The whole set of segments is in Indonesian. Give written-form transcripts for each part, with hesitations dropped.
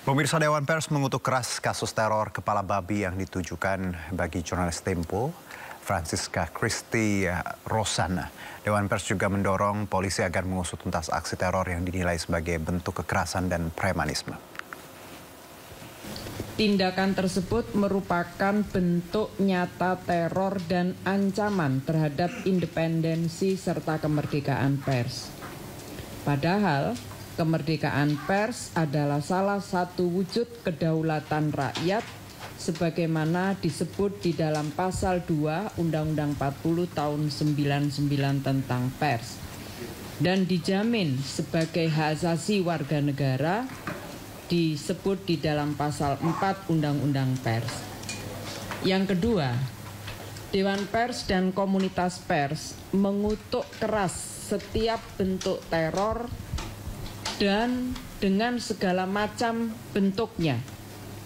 Pemirsa, Dewan Pers mengutuk keras kasus teror kepala babi yang ditujukan bagi jurnalis Tempo, Francisca Christy Rosana. Dewan Pers juga mendorong polisi agar mengusut tuntas aksi teror yang dinilai sebagai bentuk kekerasan dan premanisme. Tindakan tersebut merupakan bentuk nyata teror dan ancaman terhadap independensi serta kemerdekaan pers. Padahal, kemerdekaan pers adalah salah satu wujud kedaulatan rakyat sebagaimana disebut di dalam pasal 2 Undang-Undang 40 tahun 99 tentang pers dan dijamin sebagai hak asasi warga negara disebut di dalam pasal 4 Undang-Undang Pers. Yang kedua, Dewan Pers dan komunitas pers mengutuk keras setiap bentuk teror dan dengan segala macam bentuknya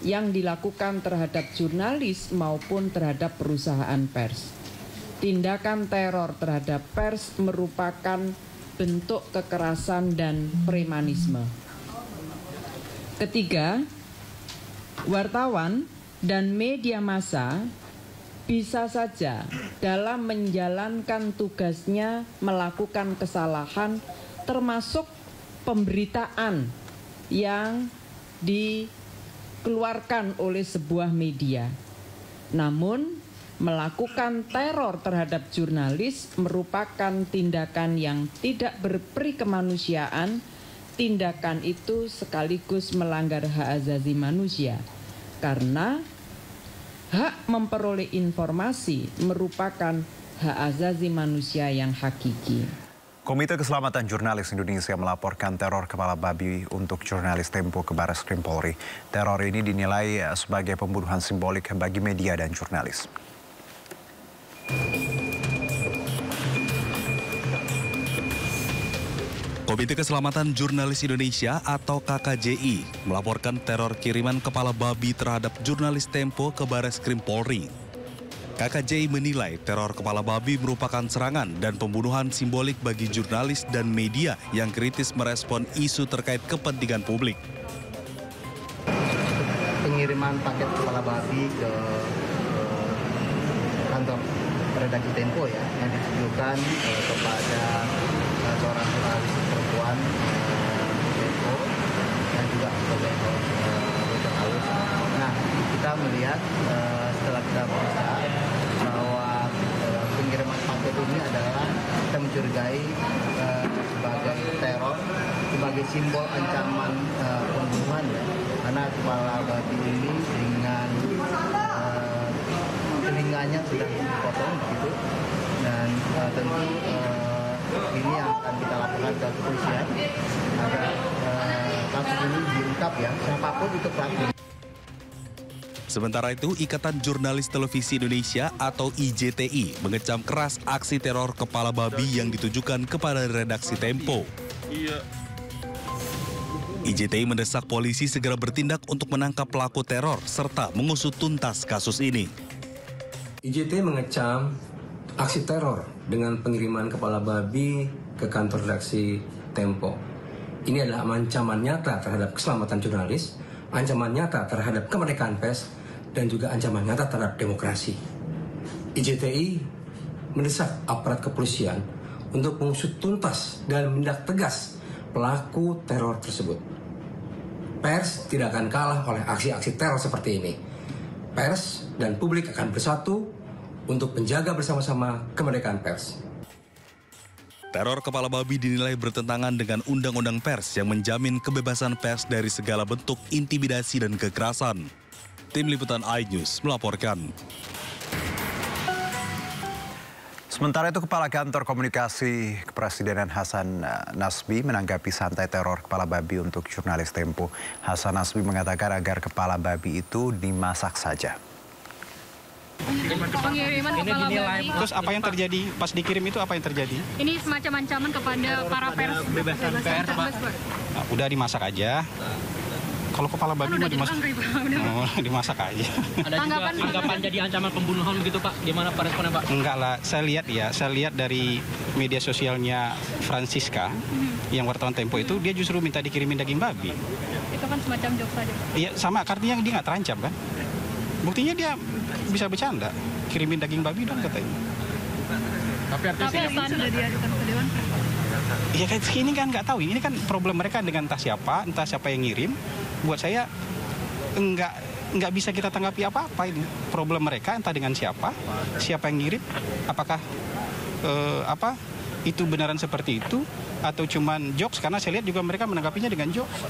yang dilakukan terhadap jurnalis maupun terhadap perusahaan pers. Tindakan teror terhadap pers merupakan bentuk kekerasan dan premanisme. Ketiga, wartawan dan media massa bisa saja dalam menjalankan tugasnya melakukan kesalahan termasuk pemberitaan yang dikeluarkan oleh sebuah media. Namun, melakukan teror terhadap jurnalis merupakan tindakan yang tidak berperi kemanusiaan. Tindakan itu sekaligus melanggar hak asasi manusia karena hak memperoleh informasi merupakan hak asasi manusia yang hakiki. Komite Keselamatan Jurnalis Indonesia melaporkan teror kepala babi untuk jurnalis Tempo ke Barreskrim Polri. Teror ini dinilai sebagai pembunuhan simbolik bagi media dan jurnalis. Komite Keselamatan Jurnalis Indonesia atau KKJI melaporkan teror kiriman kepala babi terhadap jurnalis Tempo ke Barreskrim Polri. KKJI menilai teror kepala babi merupakan serangan dan pembunuhan simbolik bagi jurnalis dan media yang kritis merespon isu terkait kepentingan publik. Pengiriman paket kepala babi ke kantor redaksi Tempo ya, yang ditujukan kepada seorang jurnalis perempuan Tempo dan juga sebagai jurnalis. Nah, kita melihat setelah kita periksa bahwa pengiriman paket ini adalah kita mencurigai sebagai teror, sebagai simbol ancaman pembunuhan ya. Karena kepala babi ini dengan telinganya sudah dipotong begitu, dan tentu ini yang akan kita lakukan ke kepolisian agar kasus ini diungkap ya, siapapun itu pelaku. Sementara itu, Ikatan Jurnalis Televisi Indonesia atau IJTI mengecam keras aksi teror kepala babi yang ditujukan kepada redaksi Tempo. IJTI mendesak polisi segera bertindak untuk menangkap pelaku teror serta mengusut tuntas kasus ini. IJTI mengecam aksi teror dengan pengiriman kepala babi ke kantor redaksi Tempo. Ini adalah ancaman nyata terhadap keselamatan jurnalis, ancaman nyata terhadap kemerdekaan pers, dan juga ancaman nyata terhadap demokrasi. IJTI mendesak aparat kepolisian untuk mengusut tuntas dan menindak tegas pelaku teror tersebut. Pers tidak akan kalah oleh aksi-aksi teror seperti ini. Pers dan publik akan bersatu untuk menjaga bersama-sama kemerdekaan pers. Teror kepala babi dinilai bertentangan dengan Undang-Undang Pers yang menjamin kebebasan pers dari segala bentuk intimidasi dan kekerasan. Tim Liputan iNews melaporkan. Sementara itu, Kepala Kantor Komunikasi Kepresidenan Hasan Nasbi menanggapi santai teror kepala babi untuk jurnalis Tempo. Hasan Nasbi mengatakan agar kepala babi itu dimasak saja. Pengiriman kepala babi. Terus apa yang terjadi pas dikirim itu, apa yang terjadi? Ini semacam ancaman kepada para pers. Bebasan pers, Pak. Nah, udah dimasak aja. Kalau kepala babi mau dimasak, dimasak aja. Ada juga anggapan jadi ancaman pembunuhan begitu Pak? Gimana Pak responnya Pak? Enggak lah, saya lihat dari media sosialnya Francisca, yang wartawan Tempo itu, dia justru minta dikirimin daging babi. Itu kan semacam jokes saja, Pak. Iya, sama, artinya dia nggak terancam kan. Buktinya dia bisa bercanda, kirimin daging babi dong katanya. Tapi sudah diajukan ke Dewan Pers. Iya, kayak ini kan nggak tahu. Ini kan problem mereka dengan entah siapa yang ngirim. Buat saya nggak bisa kita tanggapi apa-apa ini. Problem mereka entah dengan siapa yang ngirim, apakah itu beneran seperti itu atau cuman jokes, karena saya lihat juga mereka menanggapinya dengan jokes.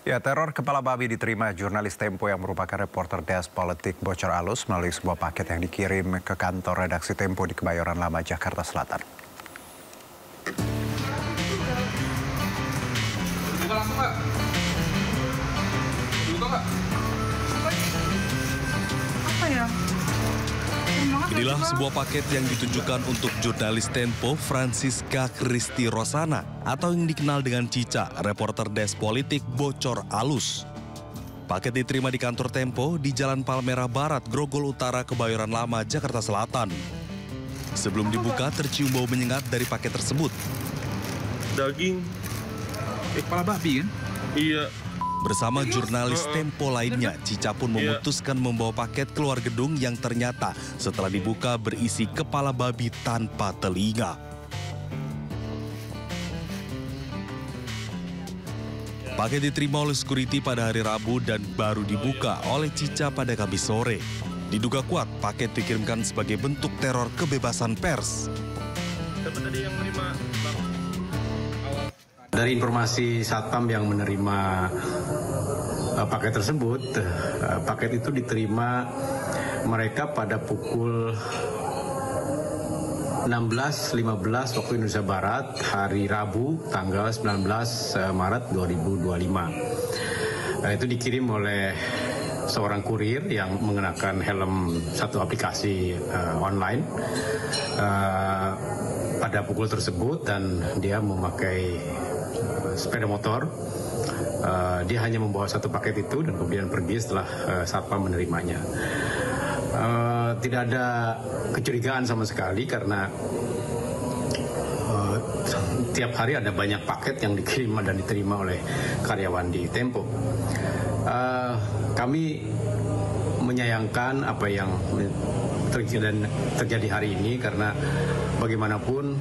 Ya, teror kepala babi diterima jurnalis Tempo yang merupakan reporter Desk Politik bocor halus melalui sebuah paket yang dikirim ke kantor redaksi Tempo di Kebayoran Lama, Jakarta Selatan. Buka langsung nggak? Buka nggak? Apa ya? Inilah sebuah paket yang ditujukan untuk jurnalis Tempo Francisca Christy Rosana atau yang dikenal dengan Cica, reporter Desk Politik bocor halus. Paket diterima di kantor Tempo di Jalan Palmerah Barat, Grogol Utara, Kebayoran Lama, Jakarta Selatan. Sebelum dibuka, tercium bau menyengat dari paket tersebut. Daging. Kepala babi kan? Iya. Bersama jurnalis Tempo lainnya, Cica pun memutuskan membawa paket keluar gedung yang ternyata setelah dibuka berisi kepala babi tanpa telinga. Paket diterima oleh security pada hari Rabu dan baru dibuka oleh Cica pada Kamis sore. Diduga kuat paket dikirimkan sebagai bentuk teror kebebasan pers. Dari informasi Satpam yang menerima paket tersebut, paket itu diterima mereka pada pukul 16.15 waktu Indonesia Barat, hari Rabu, tanggal 19 Maret 2025. Itu dikirim oleh seorang kurir yang mengenakan helm satu aplikasi online pada pukul tersebut, dan dia memakai sepeda motor. Dia hanya membawa satu paket itu dan kemudian pergi setelah Satpam menerimanya. Tidak ada kecurigaan sama sekali karena tiap hari ada banyak paket yang dikirim dan diterima oleh karyawan di Tempo. Kami menyayangkan apa yang terjadi hari ini karena bagaimanapun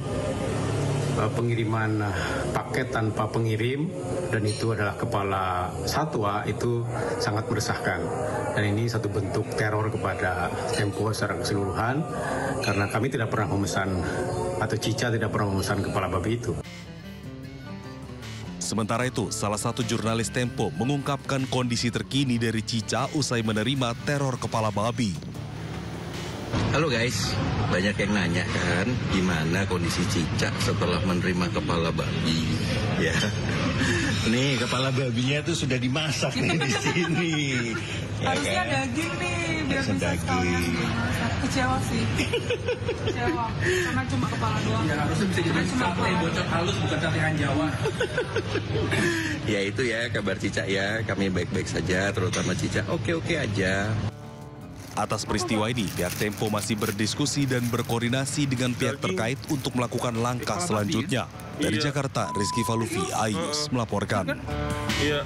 pengiriman paket tanpa pengirim dan itu adalah kepala satwa itu sangat meresahkan, dan ini satu bentuk teror kepada Tempo secara keseluruhan karena kami tidak pernah memesan atau Cica tidak pernah memesan kepala babi itu. Sementara itu, salah satu jurnalis Tempo mengungkapkan kondisi terkini dari Cica usai menerima teror kepala babi. Halo guys, banyak yang nanya kan gimana kondisi Cica setelah menerima kepala babi. Ya, nih kepala babinya tuh sudah dimasak nih di sini. Ya, harusnya kan? Daging nih, biar bisa sekalian dimasak. Kecewa sih, kecewa. Karena cuma kepala doang. Ya harusnya bisa jadi sate bocor halus, bukan satean Jawa. Ya itu ya kabar Cica ya, kami baik-baik saja, terutama Cica oke-oke aja. Atas peristiwa ini, pihak Tempo masih berdiskusi dan berkoordinasi dengan pihak terkait untuk melakukan langkah selanjutnya. Dari Jakarta, Rizky Falufi, iNews melaporkan. Iya.